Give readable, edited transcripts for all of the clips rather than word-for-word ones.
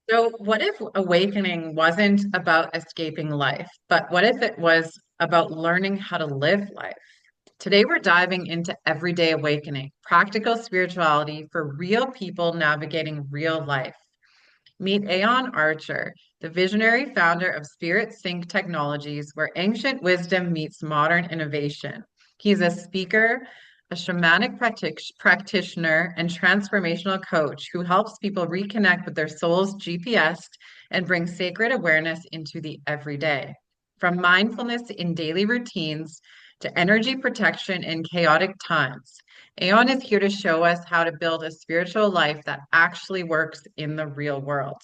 So, what if awakening wasn't about escaping life, but what if it was about learning how to live life? Today, we're diving into everyday awakening, practical spirituality for real people navigating real life. Meet Aeon Archer, the visionary founder of SpiritSync Technologies, where ancient wisdom meets modern innovation. He's a speaker, a shamanic practitioner, and transformational coach who helps people reconnect with their soul's GPS and bring sacred awareness into the everyday. From mindfulness in daily routines to energy protection in chaotic times. Aeon is here to show us how to build a spiritual life that actually works in the real world.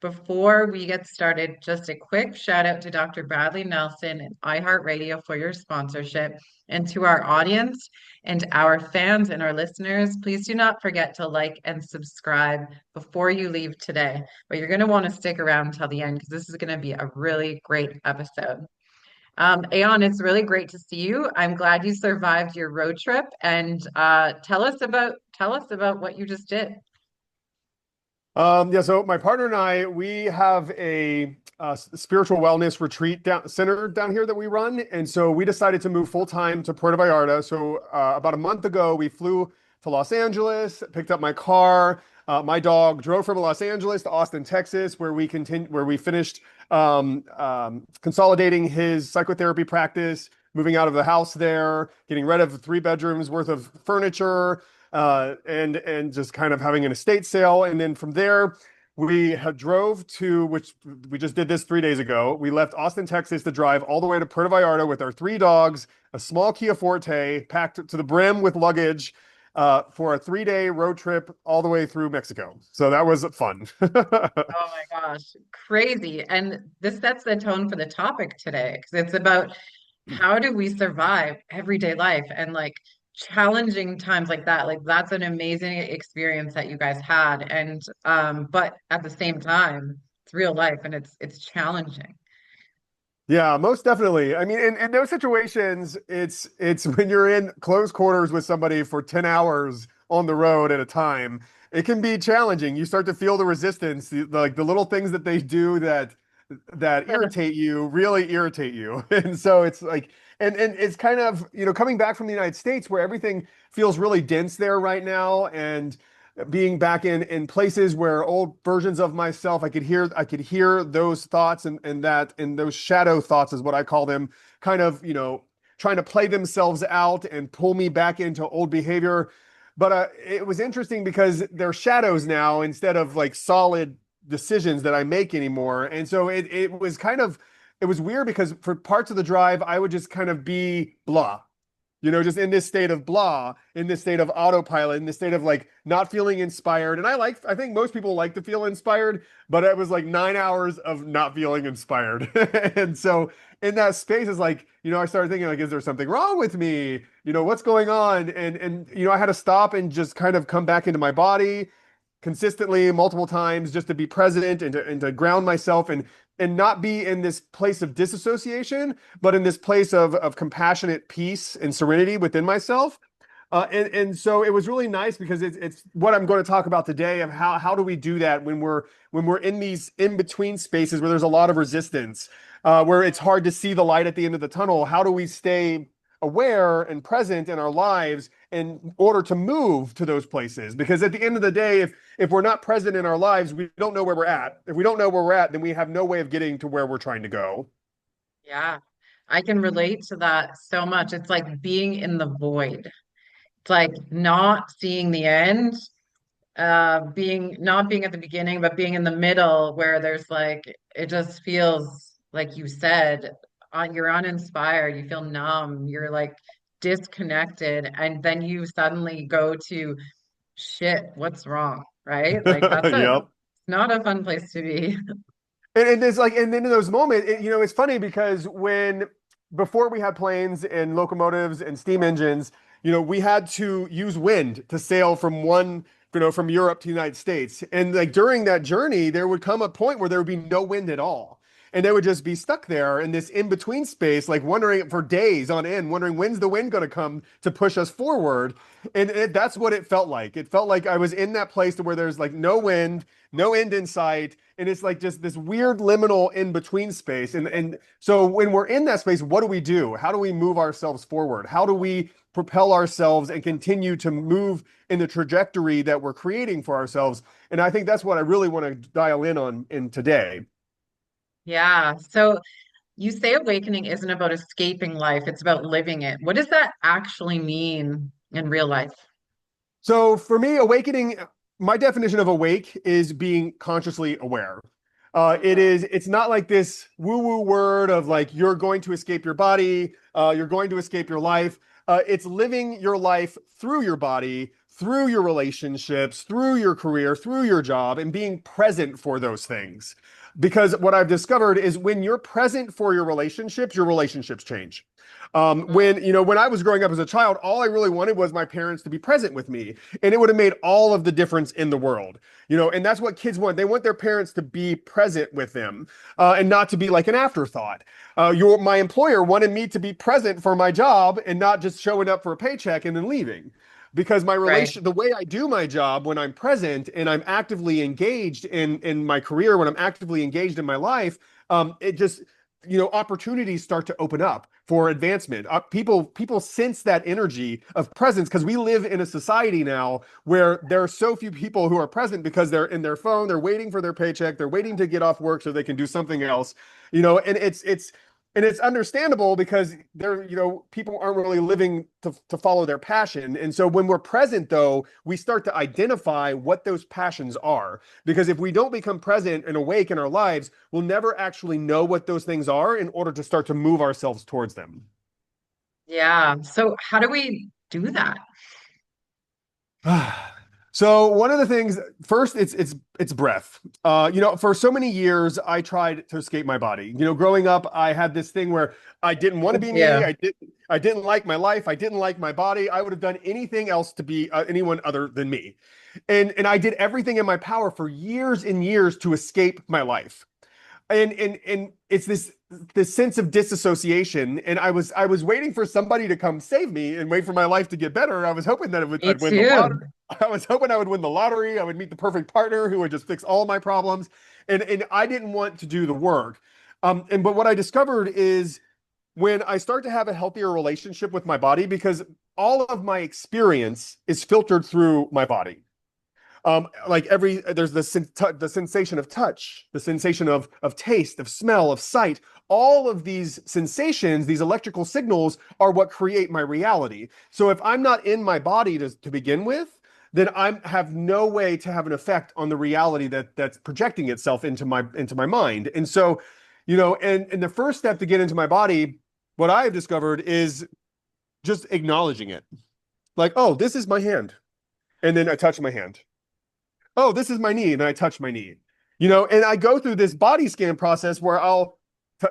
Before we get started, just a quick shout out to Dr. Bradley Nelson and iHeartRadio for your sponsorship. And to our audience and our fans and our listeners, please do not forget to like and subscribe before you leave today. But you're going to want to stick around until the end because this is going to be a really great episode. Aeon, it's really great to see you. I'm glad you survived your road trip, and tell us about what you just did. Yeah, so my partner and I, we have a spiritual wellness retreat center down here that we run. And so we decided to move full time to Puerto Vallarta. So about a month ago, we flew to Los Angeles, picked up my car, my dog, drove from Los Angeles to Austin, Texas, where we finished consolidating his psychotherapy practice, moving out of the house there, getting rid of 3 bedrooms worth of furniture, and just kind of having an estate sale. And then from there, we had drove to, which we just did this 3 days ago. We left Austin, Texas to drive all the way to Puerto Vallarta with our 3 dogs, a small Kia Forte packed to the brim with luggage, for a 3 day road trip all the way through Mexico. So that was fun. Oh my gosh, crazy. And this sets the tone for the topic today because it's about how do we survive everyday life and like challenging times like that. Like that's an amazing experience that you guys had. And but at the same time, it's real life and it's challenging. Yeah, most definitely. I mean, in those situations, it's when you're in close quarters with somebody for 10 hours on the road at a time, it can be challenging. You start to feel the resistance, like the little things that they do that irritate you really irritate you. And so it's like and it's kind of, coming back from the United States where everything feels really dense there right now, and being back in places where old versions of myself, I could hear those thoughts, and those shadow thoughts is what I call them, kind of, trying to play themselves out and pull me back into old behavior. But it was interesting because they're shadows now instead of like solid decisions that I make anymore. And so it was weird because for parts of the drive I would just kind of be blah, just in this state of blah, in this state of autopilot, in this state of like not feeling inspired. And I think most people like to feel inspired, but it was like 9 hours of not feeling inspired. And so in that space is like, I started thinking like, is there something wrong with me? What's going on? And I had to stop and just kind of come back into my body consistently multiple times just to be present and to ground myself and not be in this place of disassociation, but in this place of compassionate peace and serenity within myself. And so it was really nice because it's what I'm going to talk about today, of how do we do that when we're in these in between spaces where there's a lot of resistance, where it's hard to see the light at the end of the tunnel. How do we stay aware and present in our lives in order to move to those places? Because at the end of the day, if we're not present in our lives, we don't know where we're at. If we don't know where we're at, then we have no way of getting to where we're trying to go. Yeah, I can relate to that so much. It's like being in the void. It's like not seeing the end, being not being at the beginning, but being in the middle where there's like it just feels like you said, you're uninspired, you feel numb, you're like disconnected, and then you suddenly go to shit, what's wrong, right? Like that's a Yep. it's not a fun place to be. And it's like, and then in those moments, it's funny because before we had planes and locomotives and steam engines, we had to use wind to sail from Europe to the United States. And like during that journey, there would come a point where there would be no wind at all. and they would just be stuck there in this in-between space, like wondering for days on end, wondering when's the wind going to come to push us forward. And that's what it felt like. It felt like I was in that place to where there's like no wind, no end in sight, and it's like just this weird liminal in between space. And so when we're in that space, what do we do? How do we move ourselves forward? How do we propel ourselves and continue to move in the trajectory that we're creating for ourselves? And I think that's what I really want to dial in on in today. Yeah. So you say awakening isn't about escaping life, it's about living it. What does that actually mean in real life? So for me, awakening, my definition of awake is being consciously aware. It's not like this woo-woo word of like you're going to escape your body, you're going to escape your life. It's living your life through your body, through your relationships, through your career, through your job, and being present for those things. Because what I've discovered is when you're present for your relationships change. When I was growing up as a child, all I really wanted was my parents to be present with me, and it would have made all of the difference in the world. And that's what kids want. They want their parents to be present with them, and not to be like an afterthought. My employer wanted me to be present for my job and not just showing up for a paycheck and then leaving. Because Right. the way I do my job when I'm present and I'm actively engaged in my career, when I'm actively engaged in my life, it just opportunities start to open up for advancement. People sense that energy of presence because we live in a society now where there are so few people who are present because they're in their phone, they're waiting for their paycheck, they're waiting to get off work so they can do something else. And it's understandable because people aren't really living to follow their passion. And so when we're present, though, we start to identify what those passions are. Because if we don't become present and awake in our lives, we'll never actually know what those things are in order to start to move ourselves towards them. Yeah. So how do we do that? So one of the things first, it's breath. For so many years I tried to escape my body. Growing up, I had this thing where I didn't want to be me. Yeah. I didn't like my life. I didn't like my body. I would have done anything else to be anyone other than me. And I did everything in my power for years and years to escape my life. And it's this sense of disassociation, and I was waiting for somebody to come save me and wait for my life to get better. I was hoping that Me I'd win the too. lottery. I was hoping I would win the lottery. I would meet the perfect partner who would just fix all my problems, and I didn't want to do the work. But what I discovered is when I start to have a healthier relationship with my body, because all of my experience is filtered through my body. Like there's the sensation of touch, the sensation of taste, of smell, of sight. All of these sensations, these electrical signals, are what create my reality. So if I'm not in my body to begin with, then I have no way to have an effect on the reality that's projecting itself into my mind. And so, and the first step to get into my body, what I have discovered is just acknowledging it. Like, oh, this is my hand, and then I touch my hand. Oh, this is my knee, and I touch my knee. And I go through this body scan process where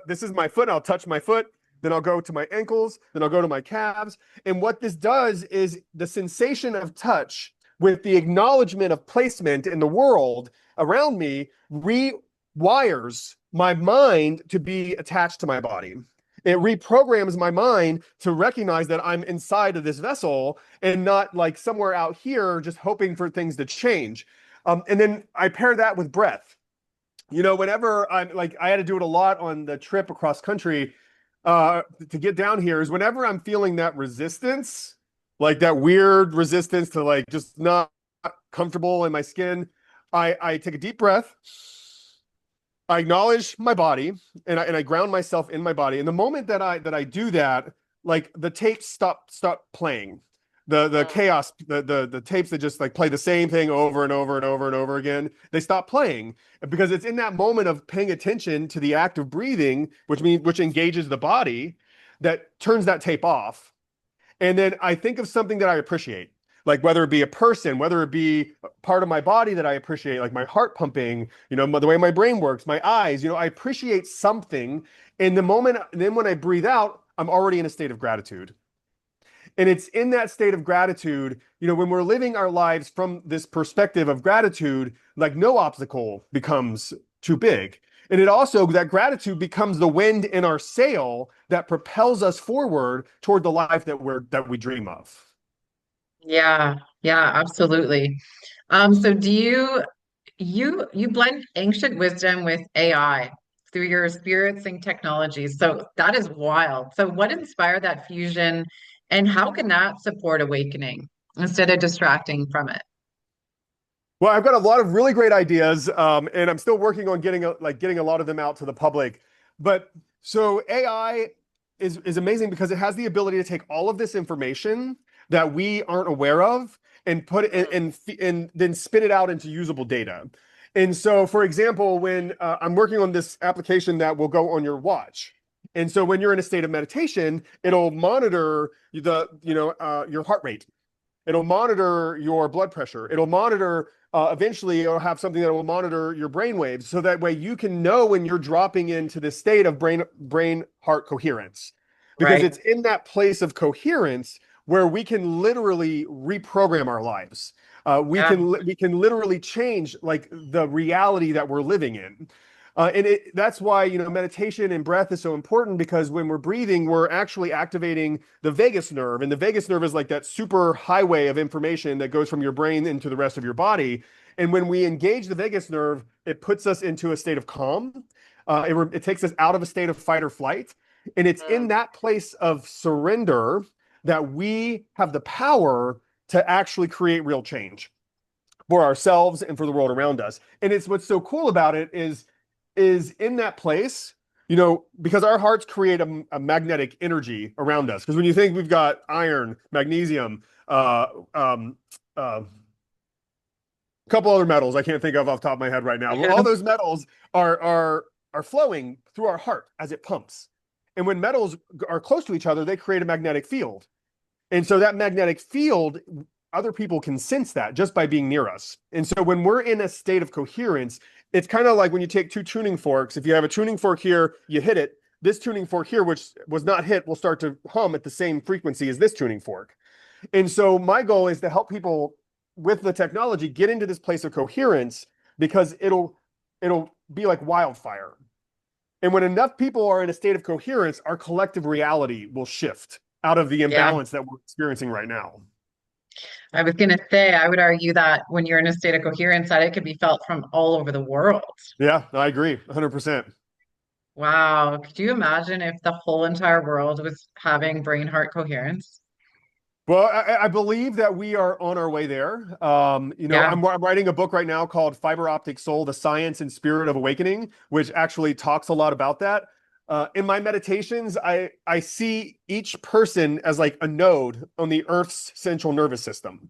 this is my foot, I'll touch my foot, then I'll go to my ankles, then I'll go to my calves. And what this does is the sensation of touch with the acknowledgement of placement in the world around me rewires my mind to be attached to my body. It reprograms my mind to recognize that I'm inside of this vessel and not like somewhere out here just hoping for things to change. And then I pair that with breath. Whenever I had to do it a lot on the trip across country to get down here, is whenever I'm feeling that resistance, like that weird resistance to like just not comfortable in my skin, I take a deep breath. I acknowledge my body, and I ground myself in my body. And the moment that I do that, like the tapes stop playing. The Mm. chaos, the tapes that just like play the same thing over and over and over and over again, they stop playing because it's in that moment of paying attention to the act of breathing, which engages the body, that turns that tape off. And then I think of something that I appreciate, like whether it be a person, whether it be part of my body that I appreciate, like my heart pumping, the way my brain works, my eyes, I appreciate something. And then when I breathe out, I'm already in a state of gratitude. And it's in that state of gratitude, when we're living our lives from this perspective of gratitude, like no obstacle becomes too big. And it also, that gratitude becomes the wind in our sail that propels us forward toward the life that we dream of. Yeah, yeah, absolutely. So do you blend ancient wisdom with AI through your SpiritSync technologies. So that is wild. So what inspired that fusion and how can that support awakening instead of distracting from it? Well, I've got a lot of really great ideas, and I'm still working on getting a lot of them out to the public. But so AI is amazing because it has the ability to take all of this information that we aren't aware of and put it Mm, and then spit it out into usable data. And so, for example, when I'm working on this application that will go on your watch, and so when you're in a state of meditation, it'll monitor your heart rate. It'll monitor your blood pressure. It'll monitor, eventually, it'll have something that will monitor your brain waves. So that way you can know when you're dropping into the state of brain heart coherence. Because right. it's in that place of coherence where we can literally reprogram our lives. Yeah. We can literally change like the reality that we're living in. That's why, meditation and breath is so important because when we're breathing, we're actually activating the vagus nerve. And the vagus nerve is like that super highway of information that goes from your brain into the rest of your body. And when we engage the vagus nerve, it puts us into a state of calm. It takes us out of a state of fight or flight. And it's in Mm, that place of surrender that we have the power to actually create real change for ourselves and for the world around us. And it's what's so cool about it is in that place, because our hearts create a magnetic energy around us. Because when you think we've got iron, magnesium, a couple other metals I can't think of off the top of my head right now. Well, yeah. all those metals are flowing through our heart as it pumps. And when metals are close to each other, they create a magnetic field. And so that magnetic field, other people can sense that just by being near us. And so when we're in a state of coherence, it's kind of like when you take two tuning forks. If you have a tuning fork here, you hit it. This tuning fork here, which was not hit, will start to hum at the same frequency as this tuning fork. And so my goal is to help people with the technology get into this place of coherence because it'll be like wildfire. And when enough people are in a state of coherence, our collective reality will shift out of the Yeah. imbalance that we're experiencing right now. I was gonna say, I would argue that when you're in a state of coherence, that it can be felt from all over the world. Yeah, I agree 100%. Wow. Could you imagine if the whole entire world was having brain heart coherence? Well, I believe that we are on our way there. Yeah. I'm writing a book right now called Fiber Optic Soul, The Science and Spirit of Awakening, which actually talks a lot about that. In my meditations, I see each person as like a node on the Earth's central nervous system.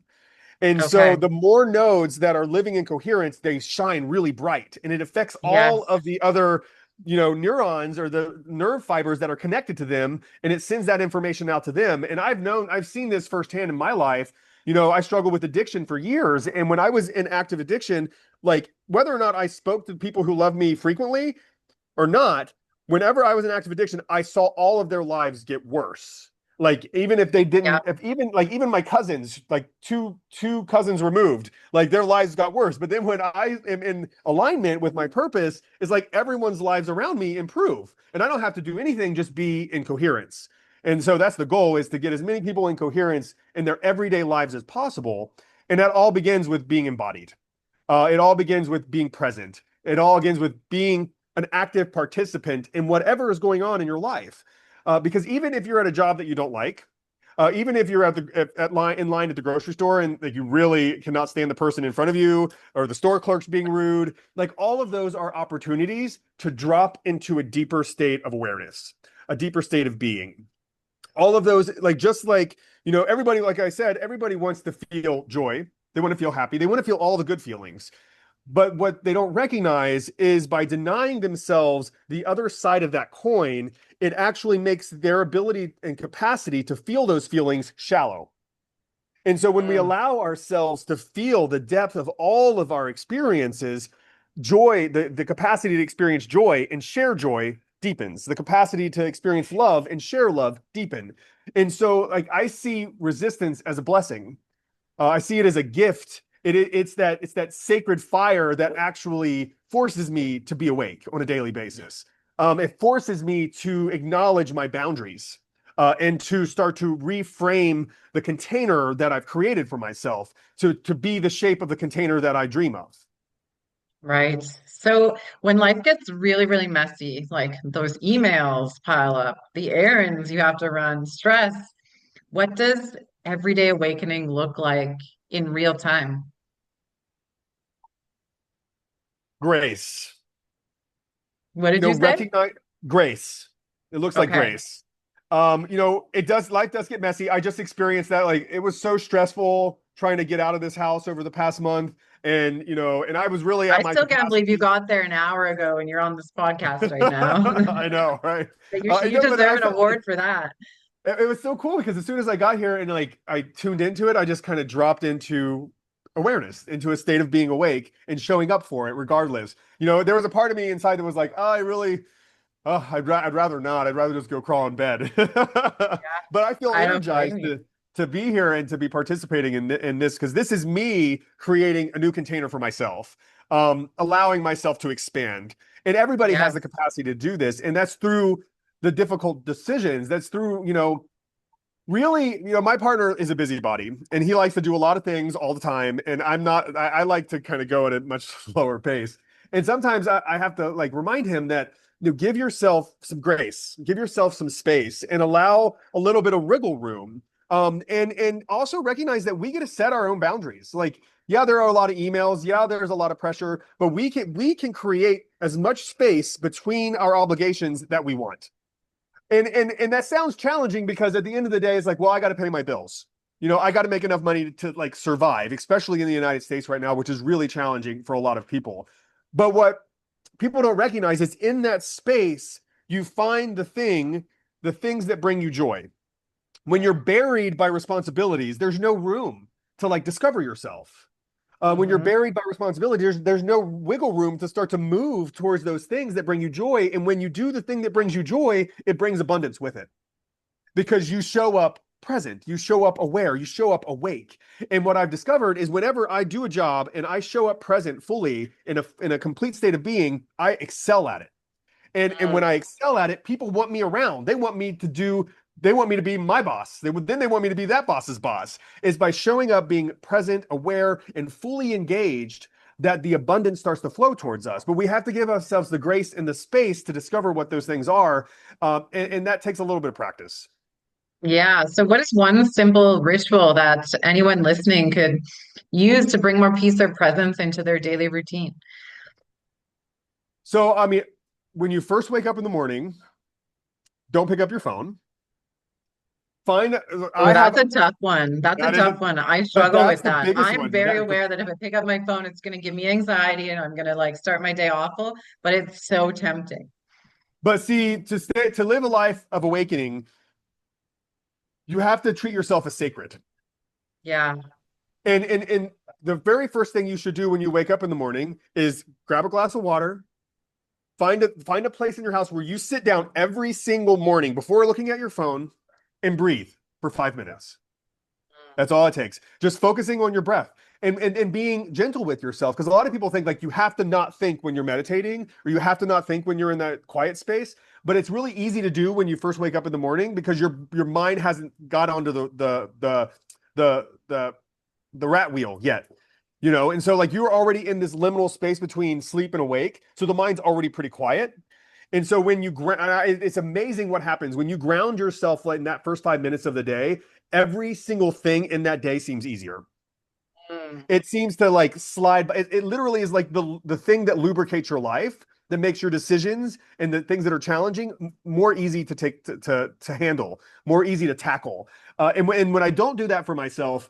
And so Okay. the more nodes that are living in coherence, they shine really bright and it affects all Yes. of the other, neurons or the nerve fibers that are connected to them. And it sends that information out to them. And I've seen this firsthand in my life. I struggled with addiction for years. And when I was in active addiction, like whether or not I spoke to people who love me frequently or not, whenever I was in active addiction, I saw all of their lives get worse. Like even if they Yeah. didn't, if even my cousins, like two cousins removed, like their lives got worse. But then when I am in alignment with my purpose, it's like everyone's lives around me improve, and I don't have to do anything, just be in coherence. And so that's the goal: is to get as many people in coherence in their everyday lives as possible. And that all begins with being embodied. It all begins with being present. It all begins with being an active participant in whatever is going on in your life. Because even if you're at a job that you don't like, even if you're in line at the grocery store and like you really cannot stand the person in front of you or the store clerk's being rude, like all of those are opportunities to drop into a deeper state of awareness, a deeper state of being. All of those, like just like everybody, like I said, everybody wants to feel joy. They want to feel happy. They want to feel all the good feelings. But what they don't recognize is by denying themselves the other side of that coin, it actually makes their ability and capacity to feel those feelings shallow. And so when we Mm, allow ourselves to feel the depth of all of our experiences, joy, the capacity to experience joy and share joy deepens. The capacity to experience love and share love deepen. And so like I see resistance as a blessing. I see it as a gift It's that sacred fire that actually forces me to be awake on a daily basis. It forces me to acknowledge my boundaries, and to start to reframe the container that I've created for myself to be the shape of the container that I dream of. Right. So when life gets really, really messy, like those emails pile up, the errands you have to run, stress, what does everyday awakening look like in real time? Grace. What did you say? Recognize grace. It looks like Okay. grace. It does, life does get messy. I just experienced that. Like, it was so stressful trying to get out of this house over the past month. And I was really I at my still can't believe you capacity. got there an hour ago and you're on this podcast right now. I know, right? You But deserve I an felt award like for that. it was so cool because as soon as I got here and like I tuned into it, I just kind of dropped into awareness, into a state of being awake and showing up for it regardless. There was a part of me inside that was like, oh, I really, oh, I'd rather not. I'd rather just go crawl in bed. But I feel I don't blame energized you. to be here and to be participating in this because this is me creating a new container for myself, allowing myself to expand. And everybody has Yes. the capacity to do this, and that's through the difficult decisions. That's through, really, my partner is a busybody and he likes to do a lot of things all the time. And I'm not, I like to kind of go at a much slower pace. And sometimes I have to like remind him that, give yourself some grace, give yourself some space and allow a little bit of wriggle room. And also recognize that we get to set our own boundaries. Like, yeah, there are a lot of emails. Yeah, there's a lot of pressure, but we can create as much space between our obligations that we want. And that sounds challenging because at the end of the day, it's like, well, I got to pay my bills. I got to make enough money to like survive, especially in the United States right now, which is really challenging for a lot of people. But what people don't recognize is in that space, you find the things that bring you joy. When you're buried by responsibilities, there's no room to like discover yourself. When you're Hmm. buried by responsibility, there's no wiggle room to start to move towards those things that bring you joy. And when you do the thing that brings you joy, it brings abundance with it because you show up present, you show up aware, you show up awake. And what I've discovered is whenever I do a job and I show up present fully in a complete state of being, I excel at it. And when I excel at it, people want me around. They want me to be my boss. They want me to be that boss's boss. Is by showing up, being present, aware, and fully engaged that the abundance starts to flow towards us. But we have to give ourselves the grace and the space to discover what those things are. And that takes a little bit of practice. Yeah. So, what is one simple ritual that anyone listening could use to bring more peace or presence into their daily routine? So, I mean, when you first wake up in the morning, don't pick up your phone. Find, Oh, I have, that's a tough one. That's a that is, tough one. I but struggle that's with the that. biggest I'm one. very That is the aware that if I pick up my phone, it's going to give me anxiety and I'm going to like start my day awful, but it's so tempting. But see, to live a life of awakening, you have to treat yourself as sacred. Yeah. And the very first thing you should do when you wake up in the morning is grab a glass of water, find a place in your house where you sit down every single morning before looking at your phone and breathe for 5 minutes. That's all it takes. Just focusing on your breath and being gentle with yourself. Because a lot of people think like you have to not think when you're meditating or you have to not think when you're in that quiet space. But it's really easy to do when you first wake up in the morning because your mind hasn't got onto the the rat wheel yet. And so like you're already in this liminal space between sleep and awake. So the mind's already pretty quiet. And so when it's amazing what happens when you ground yourself like in that first 5 minutes of the day. Every single thing in that day seems easier. Mm. It seems to like slide, but it literally is like the thing that lubricates your life, that makes your decisions and the things that are challenging more easy to take to handle, more easy to tackle. And when I don't do that for myself,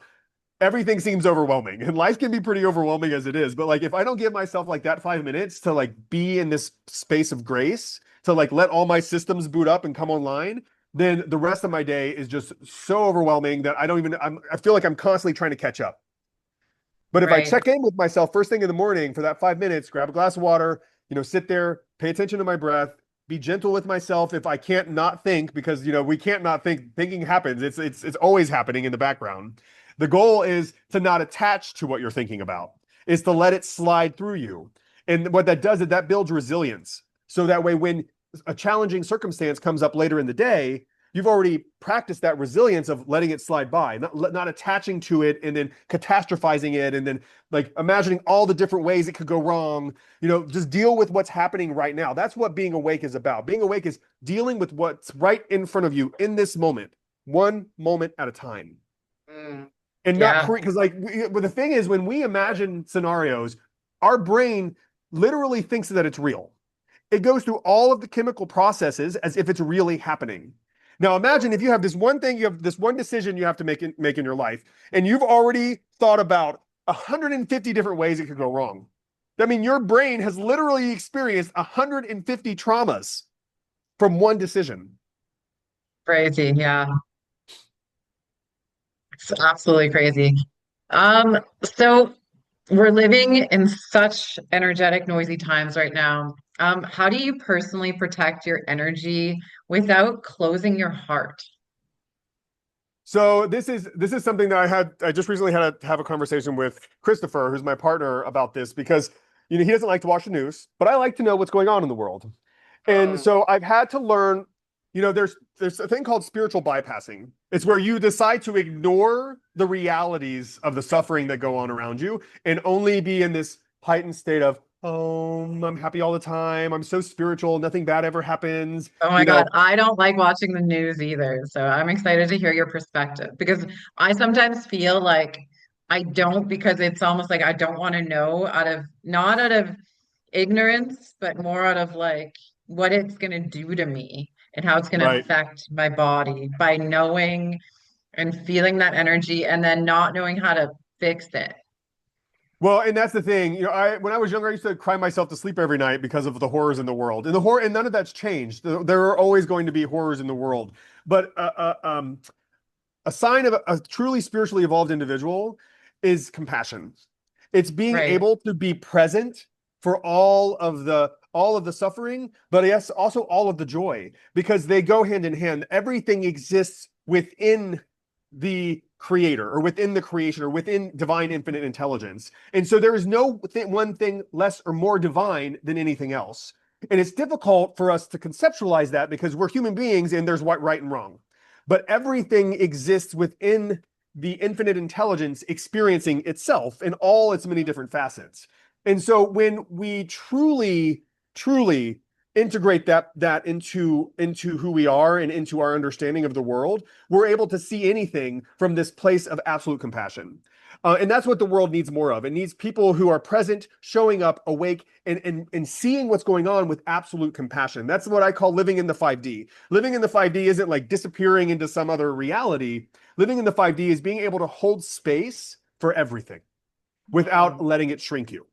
everything seems overwhelming, and life can be pretty overwhelming as it is. But like if I don't give myself like that 5 minutes to like be in this space of grace, to like let all my systems boot up and come online, then the rest of my day is just so overwhelming that I feel like I'm constantly trying to catch up. But if I Right. check in with myself first thing in the morning for that 5 minutes, grab a glass of water, sit there, pay attention to my breath, be gentle with myself if I can't not think, because we can't not think. Thinking happens. It's always happening in the background. The goal is to not attach to what you're thinking about, is to let it slide through you. And what that does is that builds resilience. So that way, when a challenging circumstance comes up later in the day, you've already practiced that resilience of letting it slide by, not attaching to it and then catastrophizing it and then like imagining all the different ways it could go wrong. Just deal with what's happening right now. That's what being awake is about. Being awake is dealing with what's right in front of you in this moment, one moment at a time. Mm, And not yeah, create, because but the thing is, when we imagine scenarios, our brain literally thinks that it's real. It goes through all of the chemical processes as if it's really happening. Now imagine if you have this one thing, you have this one decision you have to make in your life, and you've already thought about 150 different ways it could go wrong. I mean, your brain has literally experienced 150 traumas from one decision. crazy. Yeah, it's absolutely crazy. Um, so we're living in such energetic, noisy times right now. How do you personally protect your energy without closing your heart? So this is something that I just recently had to have a conversation with Christopher, who's my partner, about this because he doesn't like to watch the news, but I like to know what's going on in the world. And Mm, so I've had to learn, there's a thing called spiritual bypassing. It's where you decide to ignore the realities of the suffering that go on around you and only be in this heightened state of, oh, I'm happy all the time. I'm so spiritual. Nothing bad ever happens. oh my You God, know, I don't like watching the news either. So I'm excited to hear your perspective because I sometimes feel like I don't because it's almost like I don't want to know not out of ignorance, but more out of like what it's going to do to me and how it's going to right. affect my body by knowing and feeling that energy and then not knowing how to fix it. Well, and that's the thing. When I was younger, I used to cry myself to sleep every night because of the horrors in the world, and and none of that's changed. There are always going to be horrors in the world, but a sign of a truly spiritually evolved individual is compassion. It's being Right. able to be present for all of the suffering, but yes, also all of the joy, because they go hand in hand. Everything exists within the creator or within the creation or within divine infinite intelligence. And so there is no one thing less or more divine than anything else. And it's difficult for us to conceptualize that because we're human beings and there's right and wrong. But everything exists within the infinite intelligence experiencing itself in all its many different facets. And so when we truly integrate that into who we are and into our understanding of the world, we're able to see anything from this place of absolute compassion. And that's what the world needs more of. It needs people who are present, showing up, awake, and seeing what's going on with absolute compassion. That's what I call living in the 5D. Living in the 5D isn't like disappearing into some other reality. Living in the 5D is being able to hold space for everything without Mm, letting it shrink you.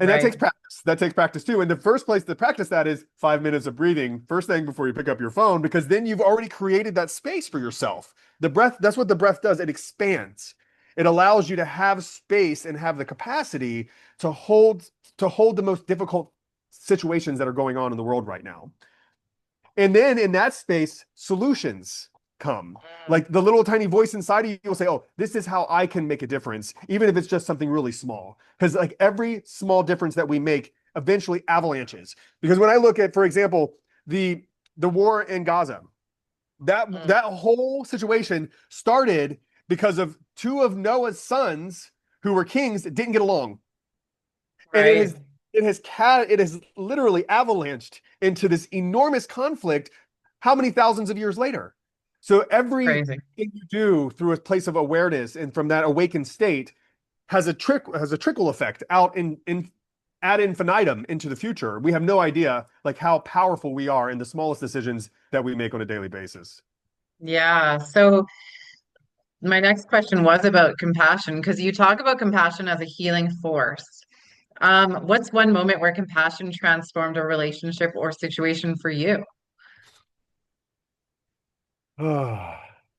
And that takes right. practice. That takes practice too. And the first place to practice that is 5 minutes of breathing, first thing before you pick up your phone, because then you've already created that space for yourself. The breath, that's what the breath does. It expands. It allows you to have space and have the capacity to hold the most difficult situations that are going on in the world right now. And then in that space, solutions come. Mm, Like the little tiny voice inside of you will say, "Oh, this is how I can make a difference," even if it's just something really small. Because like every small difference that we make eventually avalanches. Because when I look at, for example, the war in Gaza, mm, that whole situation started because of two of Noah's sons who were kings that didn't get along, and right. it has literally avalanched into this enormous conflict how many thousands of years later. So everything Crazy. you do through a place of awareness and from that awakened state has a trickle effect out in ad infinitum into the future. We have no idea like how powerful we are in the smallest decisions that we make on a daily basis. Yeah. So my next question was about compassion because you talk about compassion as a healing force. What's one moment where compassion transformed a relationship or situation for you?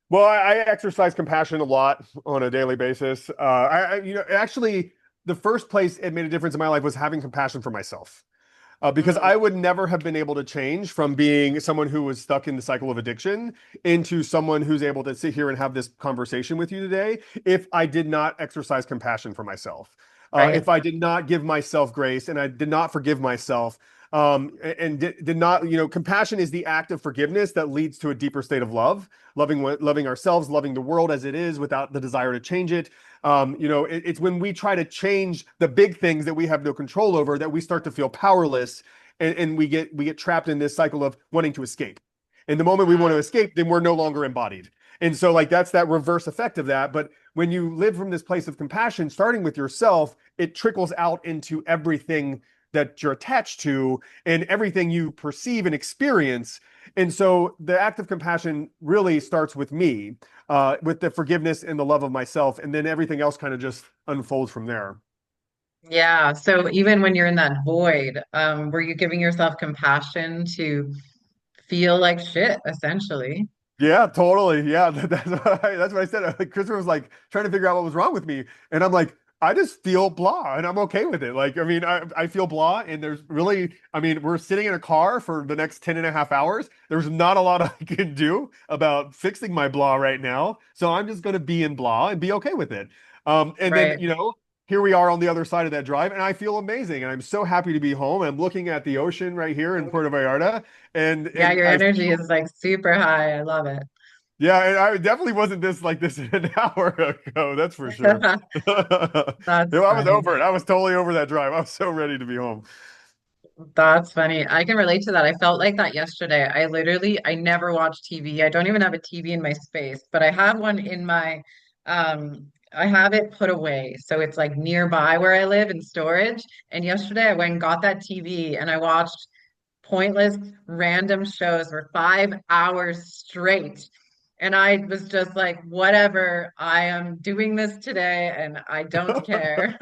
Well, I exercise compassion a lot on a daily basis. Actually, the first place it made a difference in my life was having compassion for myself. because Mm, I would never have been able to change from being someone who was stuck in the cycle of addiction into someone who's able to sit here and have this conversation with you today if I did not exercise compassion for myself. right. If I did not give myself grace and I did not forgive myself, and did not, compassion is the act of forgiveness that leads to a deeper state of love, loving ourselves, loving the world as it is without the desire to change it. It's when we try to change the big things that we have no control over that we start to feel powerless, and we get trapped in this cycle of wanting to escape. And the moment we want to Mm, escape, then we're no longer embodied. And so, like, that's that reverse effect of that. But when you live from this place of compassion, starting with yourself, it trickles out into everything that you're attached to and everything you perceive and experience. And so the act of compassion really starts with me, with the forgiveness and the love of myself. And then everything else kind of just unfolds from there. yeah. So even when you're in that void, were you giving yourself compassion to feel like shit, essentially? Yeah, totally. Yeah, that's what I said. Christopher was like trying to figure out what was wrong with me, and I'm like, I just feel blah, and I'm okay with it. Like, I mean, I feel blah, and there's really, I mean, we're sitting in a car for the next 10 and a half hours. There's not a lot I can do about fixing my blah right now, so I'm just gonna be in blah and be okay with it. And then, Right. here we are on the other side of that drive, and I feel amazing, and I'm so happy to be home. I'm looking at the ocean right here in Puerto Vallarta, and Yeah, and your I energy feel is like super high. I love it. yeah, and I definitely wasn't this an hour ago, that's for sure. That's No, I was funny. over it. I was totally over that drive. I was so ready to be home. That's funny. I can relate to that. I felt like that yesterday. I never watch TV. I don't even have a TV in my space, but I have one in I have it put away. So it's like nearby where I live in storage. And yesterday I went and got that TV and I watched pointless random shows for 5 hours straight. And I was just like, whatever, I am doing this today and I don't care.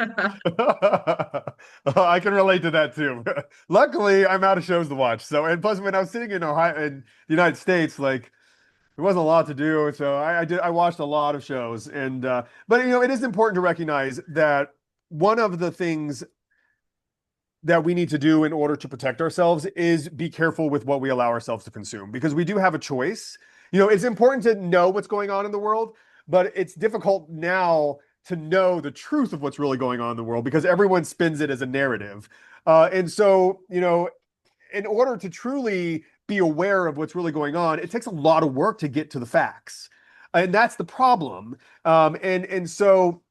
I can relate to that too. Luckily, I'm out of shows to watch. So, and plus, when I was sitting in Ohio, in the United States, like there wasn't a lot to do. So I watched a lot of shows, and but it is important to recognize that one of the things that we need to do in order to protect ourselves is be careful with what we allow ourselves to consume because we do have a choice. It's important to know what's going on in the world, but it's difficult now to know the truth of what's really going on in the world because everyone spins it as a narrative. And so, in order to truly be aware of what's really going on, it takes a lot of work to get to the facts. And that's the problem. And so,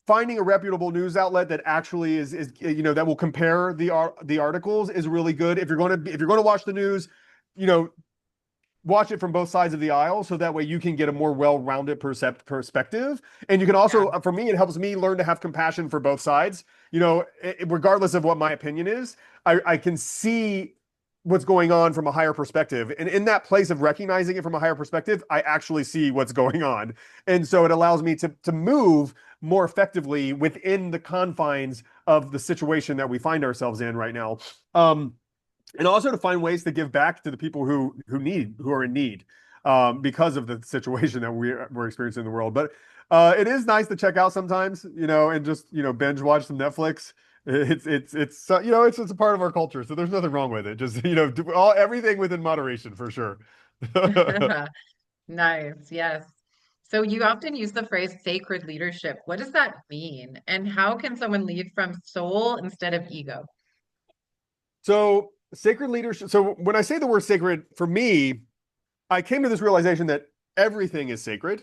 finding a reputable news outlet that actually is that will compare the articles is really good. If you're going to watch the news, you know watch it from both sides of the aisle so that way you can get a more well-rounded perspective. And you can Yeah, also, for me, it helps me learn to have compassion for both sides. Regardless of what my opinion is, I can see what's going on from a higher perspective. And in that place of recognizing it from a higher perspective, I actually see what's going on. And so it allows me to move more effectively within the confines of the situation that we find ourselves in right now. And also to find ways to give back to the people who are in need, because of the situation that we're experiencing in the world. But it is nice to check out sometimes, and just binge watch some Netflix. It's a part of our culture, so there's nothing wrong with it. Just do everything within moderation for sure. nice. Yes. So you often use the phrase sacred leadership. What does that mean? And how can someone lead from soul instead of ego? So sacred leadership. So when I say the word sacred, for me, I came to this realization that everything is sacred.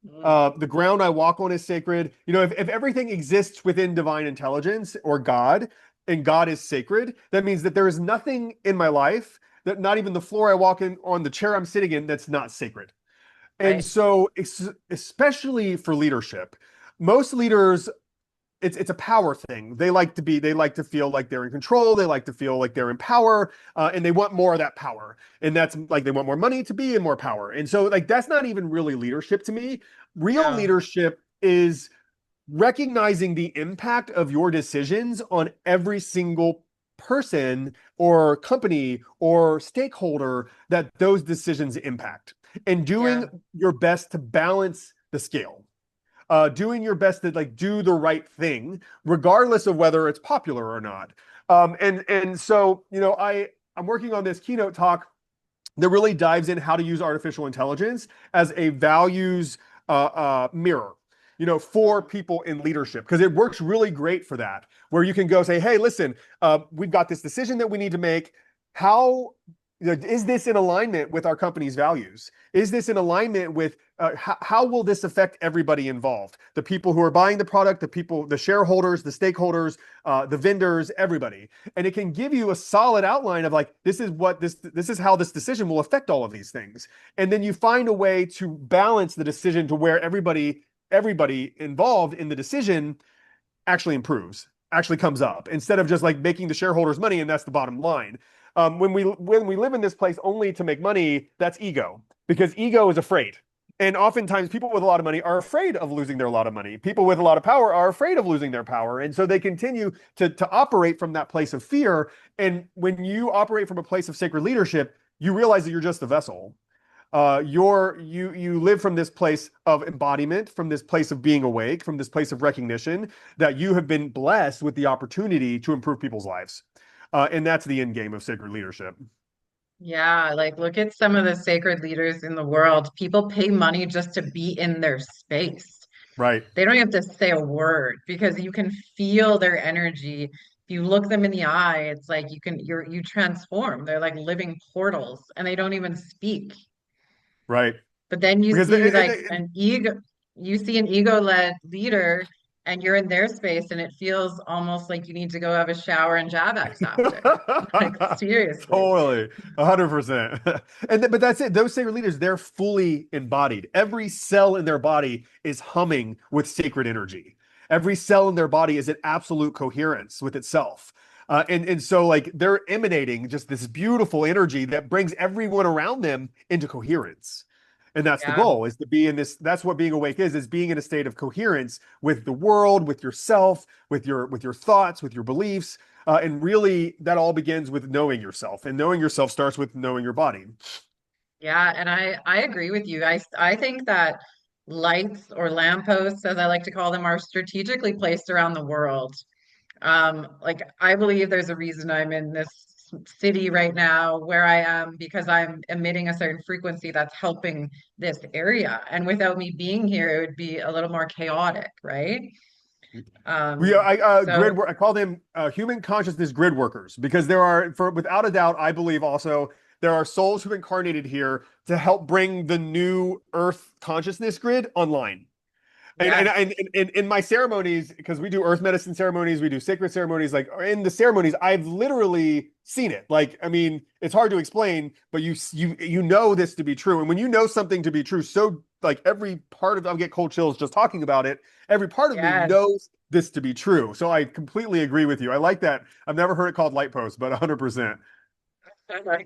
Mm, The ground I walk on is sacred. If everything exists within divine intelligence or God, and God is sacred, that means that there is nothing in my life, that not even the floor I walk in on, the chair I'm sitting in, that's not sacred. And right. so, especially for leadership, most leaders, it's a power thing. They like to feel like they're in control. They like to feel like they're in power, and they want more of that power. And that's like they want more money to be in more power. And so, like, that's not even really leadership to me. Real Yeah. leadership is recognizing the impact of your decisions on every single person or company or stakeholder that those decisions impact, and doing Yeah. your best to balance the scale. doing your best to like do the right thing, regardless of whether it's popular or not. And so, I'm working on this keynote talk that really dives in how to use artificial intelligence as a values mirror, for people in leadership, because it works really great for that, where you can go say, hey, listen, we've got this decision that we need to make. How is this in alignment with our company's values? Is this in alignment with how will this affect everybody involved? The people who are buying the product, the people, the shareholders, the stakeholders, the vendors, everybody. And it can give you a solid outline of like, this is how this decision will affect all of these things. And then you find a way to balance the decision to where everybody involved in the decision actually improves, actually comes up, instead of just like making the shareholders money and that's the bottom line. When we live in this place only to make money, that's ego, because ego is afraid. And oftentimes people with a lot of money are afraid of losing their lot of money. People with a lot of power are afraid of losing their power. And so they continue to operate from that place of fear. And when you operate from a place of sacred leadership, you realize that you're just a vessel. You live from this place of embodiment, from this place of being awake, from this place of recognition that you have been blessed with the opportunity to improve people's lives. And that's the end game of sacred leadership. Yeah, like look at some of the sacred leaders in the world. People pay money just to be in their space. Right. They don't have to say a word because you can feel their energy. If you look them in the eye, it's like you transform. They're like living portals and they don't even speak. Right. But then you Because see like you see an ego-led leader and you're in their space and it feels almost like you need to go have a shower and Javex after. Like seriously. Totally, 100%. But that's it. Those sacred leaders, they're fully embodied. Every cell in their body is humming with sacred energy. Every cell in their body is in absolute coherence with itself. And so like they're emanating just this beautiful energy that brings everyone around them into coherence. And that's the Yeah. goal, is to be in this. That's what being awake is being in a state of coherence with the world, with yourself, with your thoughts, with your beliefs. And really, that all begins with knowing yourself. And knowing yourself starts with knowing your body. Yeah, and I agree with you. I think that lights or lampposts, as I like to call them, are strategically placed around the world. Like I believe there's a reason I'm in this city right now where I am because I'm emitting a certain frequency that's helping this area. And without me being here, it would be a little more chaotic, right? We Um, so I call them human consciousness grid workers, because there are, for without a doubt, I believe also there are souls who've incarnated here to help bring the new Earth consciousness grid online. yes, And in my ceremonies, because we do earth medicine ceremonies, we do sacred ceremonies, like in the ceremonies, I've literally seen it. Like, I mean, it's hard to explain, but you know this to be true. And when you know something to be true, so like every part of, I'll get cold chills just talking about it. Every part of me yes. knows this to be true. So I completely agree with you. I like that. I've never heard it called light post, but 100%.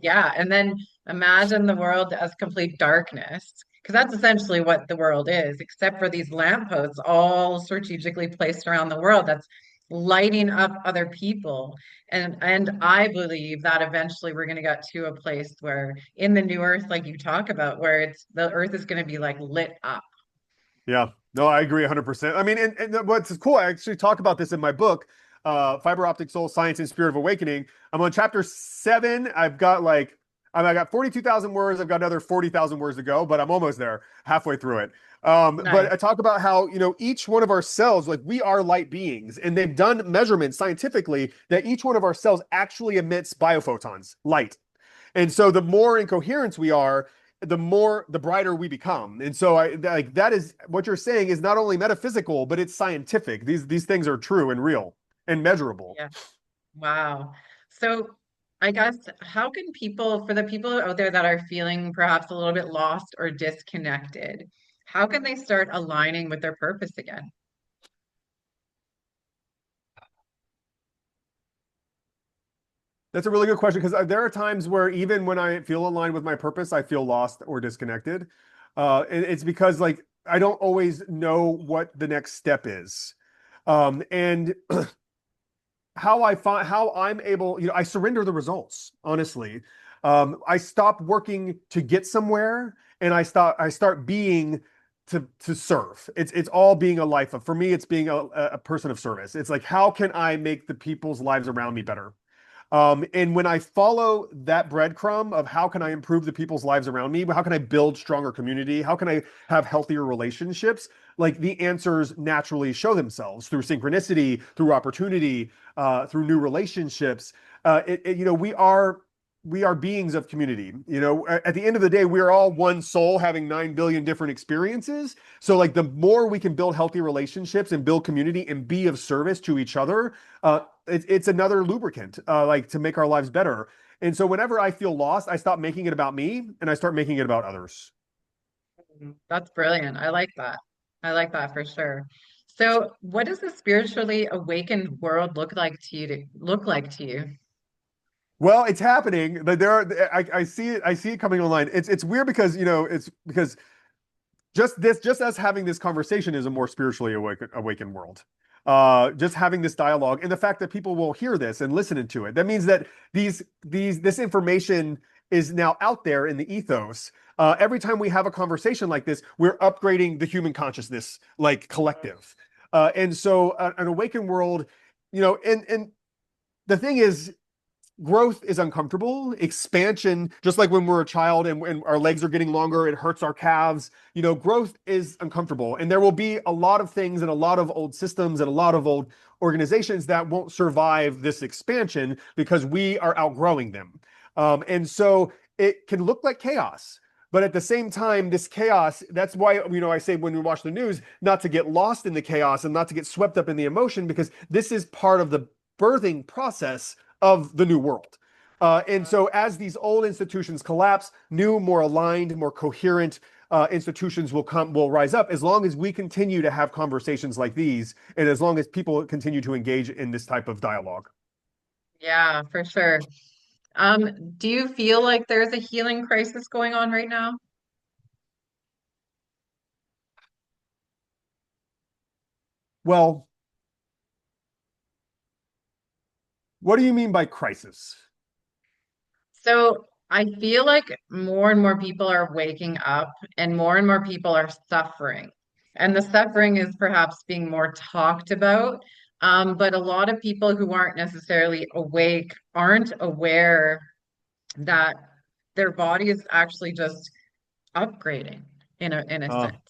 Yeah, and then imagine the world as complete darkness, because that's essentially what the world is, except for these lampposts all strategically placed around the world that's lighting up other people. And I believe that eventually we're going to get to a place where in the new earth, like you talk about, where it's the earth is going to be like lit up. Yeah, no, I agree 100%. I mean, and what's cool, I actually talk about this in my book, Fiber Optic Soul Science and Spirit of Awakening. I'm on chapter 7. I got 42,000 words. I've got another 40,000 words to go, but I'm almost there, halfway through it. But I Nice. talk about how, each one of our cells, like we are light beings, and they've done measurements scientifically that each one of our cells actually emits biophotons, light. And so the more in coherence we are, the brighter we become. And so like that is what you're saying is not only metaphysical, but it's scientific. These things are true and real and measurable. Yeah. Wow. So I guess how can people, for the people out there that are feeling perhaps a little bit lost or disconnected, how can they start aligning with their purpose again? That's a really good question, because there are times where even when I feel aligned with my purpose, I feel lost or disconnected. And it's because like I don't always know what the next step is. And how I'm able, I surrender the results, honestly. I stop working to get somewhere, and I start being to serve. It's all being a life of, for me, it's being a person of service. It's like, how can I make the people's lives around me better? And when I follow that breadcrumb of how can I improve the people's lives around me, how can I build stronger community, how can I have healthier relationships, like the answers naturally show themselves through synchronicity, through opportunity, through new relationships. We are beings of community. At the end of the day, we are all one soul having 9 billion different experiences. So like the more we can build healthy relationships and build community and be of service to each other, it's another lubricant, like to make our lives better. And so whenever I feel lost, I stop making it about me and I start making it about others. That's brilliant. I like that. I like that for sure. So, what does the spiritually awakened world look like to you? Well, it's happening. But I see it. I see it coming online. It's weird because it's because just us having this conversation is a more spiritually awakened world. Just having this dialogue and the fact that people will hear this and listen to it. That means that this information is now out there in the ethos. Every time we have a conversation like this, we're upgrading the human consciousness, like collective. And so an awakened world, and the thing is, growth is uncomfortable. Expansion, just like when we're a child and when our legs are getting longer, it hurts our calves. Growth is uncomfortable. And there will be a lot of things and a lot of old systems and a lot of old organizations that won't survive this expansion because we are outgrowing them. And so it can look like chaos. But at the same time, this chaos, that's why, I say when we watch the news, not to get lost in the chaos and not to get swept up in the emotion, because this is part of the birthing process of the new world. And so as these old institutions collapse, new, more aligned, more coherent institutions will rise up as long as we continue to have conversations like these and as long as people continue to engage in this type of dialogue. Yeah, for sure. Do you feel like there's a healing crisis going on right now? Well, what do you mean by crisis? So I feel like more and more people are waking up and more people are suffering. And the suffering is perhaps being more talked about. But a lot of people who aren't necessarily awake aren't aware that their body is actually just upgrading in a Uh, sense.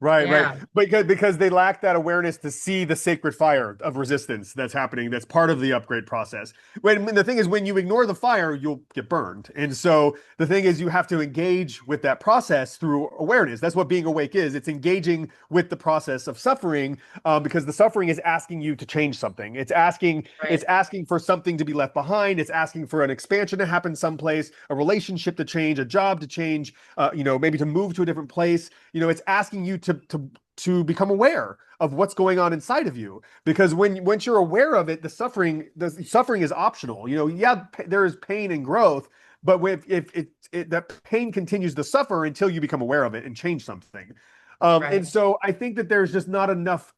Right, right. Yeah, Because they lack that awareness to see the sacred fire of resistance that's happening, that's part of the upgrade process. When the thing is, when you ignore the fire, you'll get burned. And so the thing is, you have to engage with that process through awareness. That's what being awake is. It's engaging with the process of suffering, because the suffering is asking you to change something. right, It's asking for something to be left behind. It's asking for an expansion to happen someplace, a relationship to change, a job to change, maybe to move to a different place. It's asking you to become aware of what's going on inside of you, because once you're aware of it, the suffering is optional. Yeah, there is pain and growth, but if that pain continues to suffer until you become aware of it and change something. And right. so I think that there's just not enough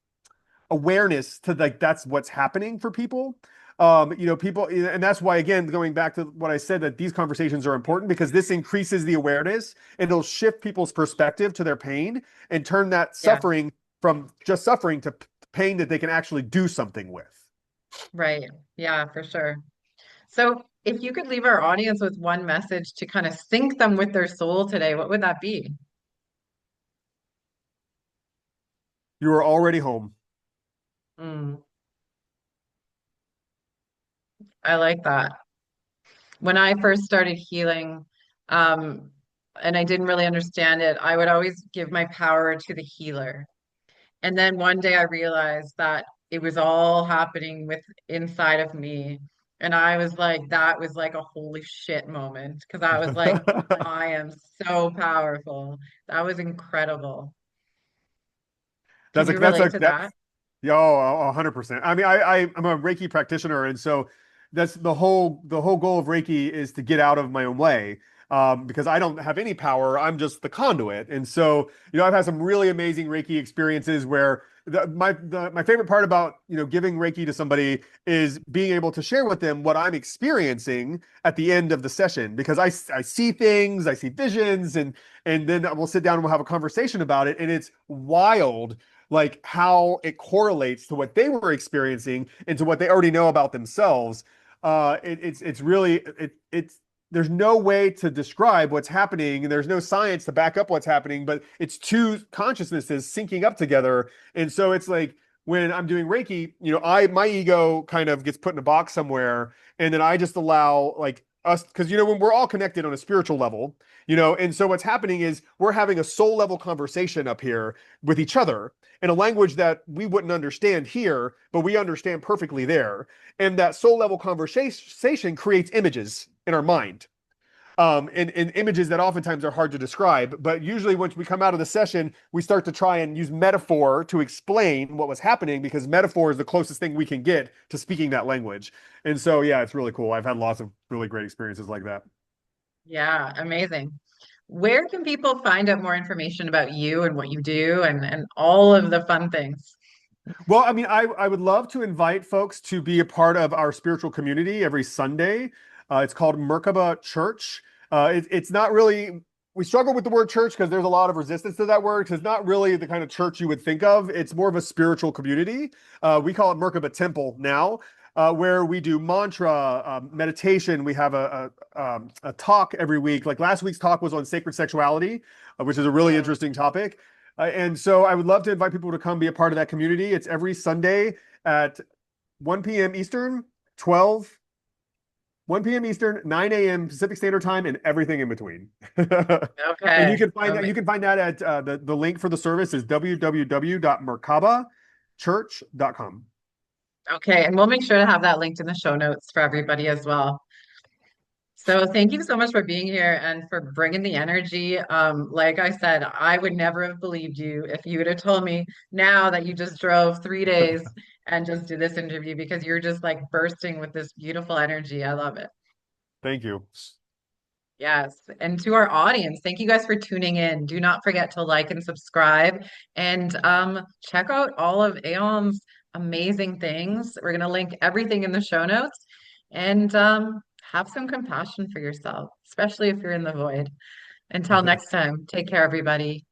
awareness to, like, that's what's happening for people. People, and that's why, again, going back to what I said, that these conversations are important because this increases the awareness and it'll shift people's perspective to their pain and turn that Yeah, suffering from just suffering to pain that they can actually do something with. right. Yeah, for sure. So if you could leave our audience with one message to kind of sync them with their soul today, what would that be? You are already home. Mm, I like that. When I first started healing, um, and I didn't really understand it, I would always give my power to the healer. And then one day I realized that it was all happening with inside of me. And I was like, that was like a holy shit moment because I was like, I am so powerful. That was incredible. Can That's you like that's a relate to that's that? Yeah, oh, 100%. I mean, I'm a Reiki practitioner, and so that's the whole goal of Reiki is to get out of my own way. Because I don't have any power, I'm just the conduit. And so, I've had some really amazing Reiki experiences where My favorite part about giving Reiki to somebody is being able to share with them what I'm experiencing at the end of the session, because I see things, I see visions, and then we'll sit down and we'll have a conversation about it, and it's wild, like how it correlates to what they were experiencing and to what they already know about themselves. It's really it's there's no way to describe what's happening, and there's no science to back up what's happening, but it's two consciousnesses syncing up together. And so it's like when I'm doing Reiki, I my ego kind of gets put in a box somewhere, and then I just allow like us, because when we're all connected on a spiritual level, and so what's happening is we're having a soul level conversation up here with each other in a language that we wouldn't understand here, but we understand perfectly there. And that soul level conversation creates images in our mind, and images that oftentimes are hard to describe. But usually, once we come out of the session, we start to try and use metaphor to explain what was happening, because metaphor is the closest thing we can get to speaking that language. And so, yeah, it's really cool. I've had lots of really great experiences like that. Yeah, amazing. Where can people find out more information about you and what you do and all of the fun things? Well, I mean, I would love to invite folks to be a part of our spiritual community every Sunday. It's called Merkaba Church. It's not really, we struggle with the word church because there's a lot of resistance to that word, because it's not really the kind of church you would think of. It's more of a spiritual community. We call it Merkaba Temple now, where we do mantra, meditation. We have a talk every week. Like last week's talk was on sacred sexuality, which is a really Mm. interesting topic. And so I would love to invite people to come be a part of that community. It's every Sunday at 1 p.m. Eastern, 12, 1 p.m. Eastern, 9 a.m. Pacific Standard Time, and everything in between. And you Okay. can find that at the link for the service is www.merkabachurch.com. Okay. And we'll make sure to have that linked in the show notes for everybody as well. So thank you so much for being here and for bringing the energy. Like I said, I would never have believed you if you would have told me now that you just drove 3 days and just did this interview, because you're just like bursting with this beautiful energy. I love it. Thank you. Yes. And to our audience, thank you guys for tuning in. Do not forget to like and subscribe, and check out all of Aeon's amazing things. We're going to link everything in the show notes, and have some compassion for yourself, especially if you're in the void. Until next time, take care, everybody.